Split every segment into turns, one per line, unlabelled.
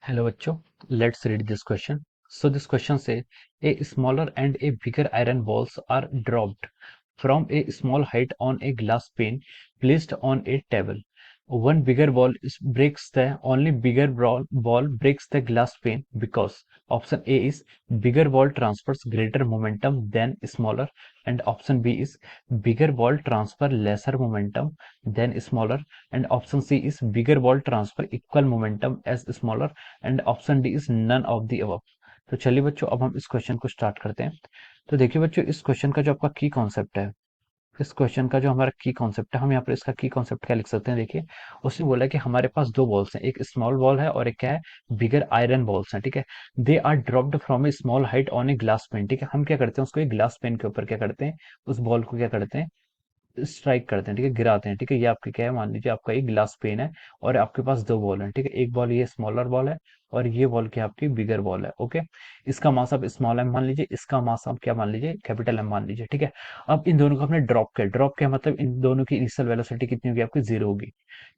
Hello bachcho, let's read this question. So this question says a smaller and a bigger iron balls are dropped from a small height on a glass pane placed on a table. One bigger breaks the only bigger ball breaks the glass pane because option A is bigger ball transfers greater momentum than smaller, and option B is bigger ball transfer lesser momentum than smaller, and option C is bigger ball transfer equal momentum as smaller, and option D is none of the above. तो चलिए बच्चों अब हम इस question को start करते हैं। तो देखिए बच्चों इस क्वेश्चन का जो आपका की कॉन्सेप्ट है, इस क्वेश्चन का जो हमारा की कॉन्सेप्ट है, हम यहाँ पर इसका की कॉन्सेप्ट क्या लिख सकते हैं। देखिए उसने बोला कि हमारे पास दो बॉल्स हैं, एक स्मॉल बॉल है और एक क्या है, बिगर आयरन बॉल्स हैं। ठीक है, they are dropped from a small height on a glass pane. ठीक है, हम क्या करते हैं उसको एक ग्लास पेन के ऊपर क्या करते हैं, उस बॉल को क्या करते हैं, स्ट्राइक करते हैं। ठीक है, गिराते हैं। ठीक है, ये आपके क्या है, मान लीजिए आपका एक ग्लास पेन है और आपके पास दो बॉल है। ठीक है, एक बॉल ये स्मॉलर बॉल है और ये बॉल क्या आपकी बिगर बॉल है। ओके, इसका मास आप स्मॉल एम मान लीजिए, इसका मास आप क्या मान लीजिए, कैपिटल एम मान लीजिए। ठीक है, अब इन दोनों को हमने ड्रॉप किया। ड्रॉप किया मतलब इन दोनों की इनिशियल वेलोसिटी कितनी होगी, आपकी जीरो होगी।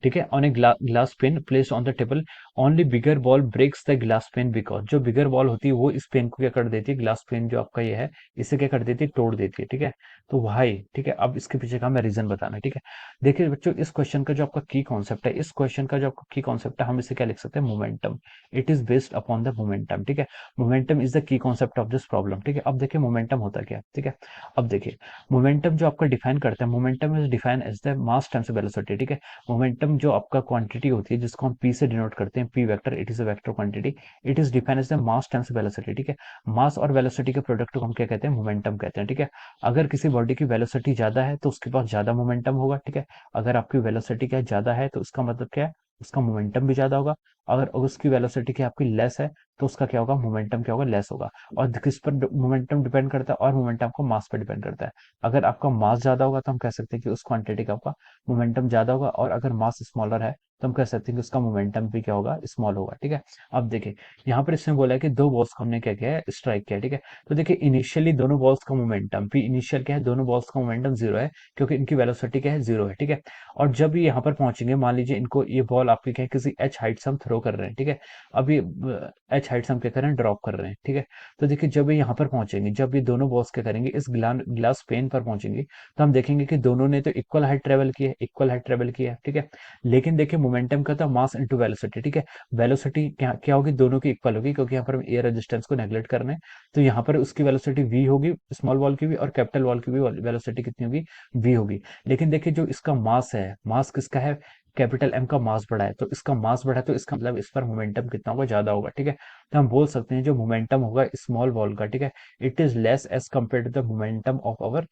ठीक है, on a glass pane placed on the table only bigger ball breaks the glass pane because जो बिगर बॉल होती है वो इस पेन को क्या कर देती है, ग्लास पेन जो आपका ये है इसे क्या कर देती है, तोड़ देती है। ठीक है, तो भाई ठीक है, अब इसके पीछे का हमें रीजन बताना है। ठीक है, देखिए बच्चों इस क्वेश्चन का जो आपका की कॉन्सेप्ट है, इस क्वेश्चन का जो आपका की कॉन्सेप्ट है, हम इसे क्या लिख सकते हैं, momentum. It is based upon the momentum. ठीक है, momentum is the key concept of this problem. ठीक है, अब देखिए मोमेंटम होता क्या है। ठीक है, अब देखिए मोमेंटम जो आपका डिफाइन करता है, momentum is define as the mass times velocity. ठीक है, मोमेंटम जो आपका क्वांटिटी होती है जिसको हम पी से डिनोट करते हैं, P vector, it is a vector quantity. It is define as the mass times velocity. ठीक है, मास और वेलोसिटी के प्रोडक्ट को हम क्या कहते हैं, मोमेंटम कहते हैं। ठीक है, अगर किसी बॉडी की वेलोसिटी ज्यादा है तो उसके पास ज्यादा मोमेंटम होगा। ठीक है, अगर आपकी वेलोसिटी क्या है, ज्यादा है तो उसका मतलब क्या है, उसका मोमेंटम भी ज्यादा होगा। अगर उसकी वेलोसिटी क्या आपकी लेस है तो उसका क्या होगा, मोमेंटम क्या होगा, लेस होगा। और किस पर मोमेंटम डिपेंड करता है, और मोमेंटम को मास पर डिपेंड करता है। अगर आपका मास ज्यादा होगा तो हम कह सकते हैं कि उस क्वांटिटी का आपका मोमेंटम ज्यादा होगा, और अगर मास स्मॉलर है तो हम कह सकते हैं कि उसका मोमेंटम भी क्या होगा, स्मॉल होगा। ठीक है, अब देखिए यहाँ पर इसने बोला है कि दो बॉल्स को हमने क्या किया है, स्ट्राइक किया है। ठीक है, तो देखिए इनिशियली दोनों बॉल्स का मोमेंटम पी इनिशियल क्या है, दोनों बॉल्स का मोमेंटम जीरो है क्योंकि इनकी वेलोसिटी क्या है, जीरो है। ठीक है, और जब ये यहाँ पर पहुंचेंगे, मान लीजिए इनको ये बॉल आपकी क्या है, किसी एच हाइट से हम थ्रो कर रहे हैं। ठीक है, अब ये एच हाइट से हम क्या कर रहे हैं, ड्रॉप कर रहे हैं। ठीक है, तो देखिए जब ये यहाँ पर पहुंचेंगे, जब ये दोनों बॉल्स क्या करेंगे, इस ग्लास पेन पर पहुंचेंगे, तो हम देखेंगे कि दोनों ने तो इक्वल हाइट ट्रेवल की है, इक्वल हाइट ट्रेवल की है। ठीक है, लेकिन देखिए मोमेंटम का था मास इंटू वेलोसिटी। ठीक है, वेलोसिटी क्या क्या होगी, दोनों की इक्वल होगी क्योंकि यहाँ पर हम एयर रेजिस्टेंस को नेग्लेक्ट कर रहे हैं। तो यहाँ पर उसकी वेलोसिटी वी होगी, स्मॉल बॉल की भी और कैपिटल बॉल की भी वेलोसिटी कितनी होगी, वी होगी। लेकिन देखिए जो इसका मास है, मास किसका है, कैपिटल एम का मास बढ़ा है, तो इसका मास बढ़ा है तो इसका मतलब इस पर मोमेंटम कितना होगा, ज्यादा होगा। ठीक है, तो हम बोल सकते हैं जो मोमेंटम होगा स्मॉल बॉल का, ठीक है, it is less as compare to the momentum of our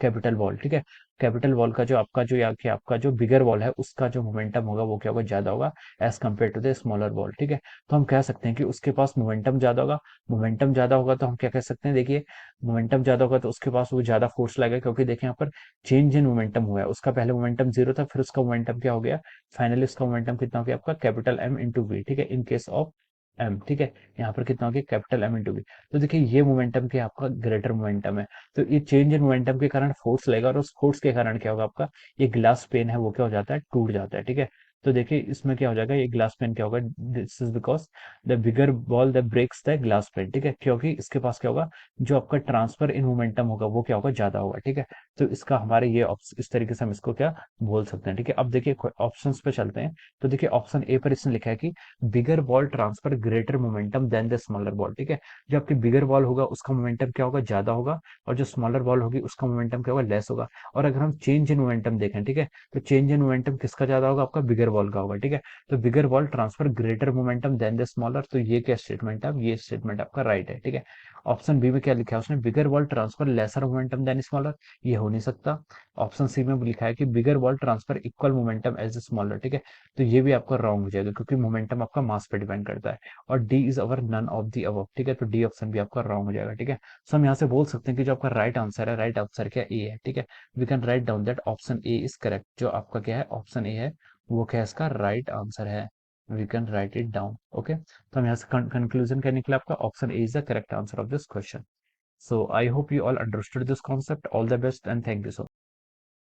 capital ball. ठीक है, कैपिटल बॉल का जो आपका जो या कि आपका जो बिगर बॉल है उसका जो मोमेंटम होगा वो क्या होगा, ज्यादा होगा as compare to the smaller ball. ठीक है, तो हम कह सकते हैं कि उसके पास मोमेंटम ज्यादा होगा। मोमेंटम ज्यादा होगा तो हम क्या कह सकते हैं, देखिए मोमेंटम ज्यादा होगा तो उसके पास वो ज्यादा फोर्स लगेगा क्योंकि देखिए यहाँ पर चेंज इन मोमेंटम हुआ है। उसका पहले मोमेंटम जीरो था, फिर उसका मोमेंटम क्या हो गया, फाइनली उसका मोमेंटम कितना हो गया आपका, कैपिटल एम इंटू वी। ठीक है, इन केस ऑफ एम। ठीक है, यहाँ पर कितना हो गया, कैपिटल एम इंटू वी। तो देखिए ये मोमेंटम क्या आपका ग्रेटर मोमेंटम है, तो ये चेंज इन मोमेंटम के कारण फोर्स लगेगा, और उस फोर्स के कारण क्या होगा, आपका ये ग्लास पेन है वो क्या हो जाता है, टूट जाता है। ठीक है, तो देखिए इसमें क्या हो जाएगा, ये ग्लास पेन क्या होगा, this is because the bigger ball the breaks the glass pane. ठीक है, क्योंकि इसके पास क्या होगा, जो आपका ट्रांसफर इन मोमेंटम होगा वो क्या होगा, ज्यादा होगा। ठीक है, तो इसका हमारे ये इस तरीके से हम इसको क्या बोल सकते हैं। ठीक है, अब देखिए ऑप्शन पे चलते हैं। तो देखिए ऑप्शन ए पर इसने लिखा है कि bigger ball transfer greater momentum than the smaller ball. ठीक है, जो आपकी बिगर बॉल होगा उसका मोमेंटम क्या होगा, ज्यादा होगा, और जो स्मॉलर बॉल होगी उसका मोमेंटम क्या होगा, लेस होगा। और अगर हम चेंज इन मोमेंटम देखें, ठीक है, तो चेंज इन मोमेंटम किसका ज्यादा होगा, आपका बिगर बॉल का होगा। ठीक है, तो bigger ball transfer greater momentum than the smaller, तो ये क्या स्टेटमेंट है, ये स्टेटमेंट आपका राइट है। ठीक है, ऑप्शन बी में क्या लिखा है उसने, bigger ball transfer lesser momentum than smaller, ये हो नहीं सकता। ऑप्शन सी में लिखा है कि bigger ball transfer equal momentum as smaller. ठीक है, तो ये भी आपका रॉन्ग हो जाएगा क्योंकि मोमेंटम आपका मास पे डिपेंड करता है, और D is our none of the above. ठीक है, तो डी ऑप्शन भी आपका रॉन्ग हो जाएगा। ठीक है, सो हम यहाँ से बोल सकते हैं कि जो आपका राइट आंसर है, राइट आंसर क्या ए है। ठीक है, we can write down that option A is correct. जो आपका क्या है, ऑप्शन ए है वो क्या है, इसका राइट आंसर है। We can write it down. Okay, तो हम यहाँ से कंक्लूजन क्या निकला, आपका option A is the correct answer of this question. So I hope you all understood this concept. All the best and thank you so much.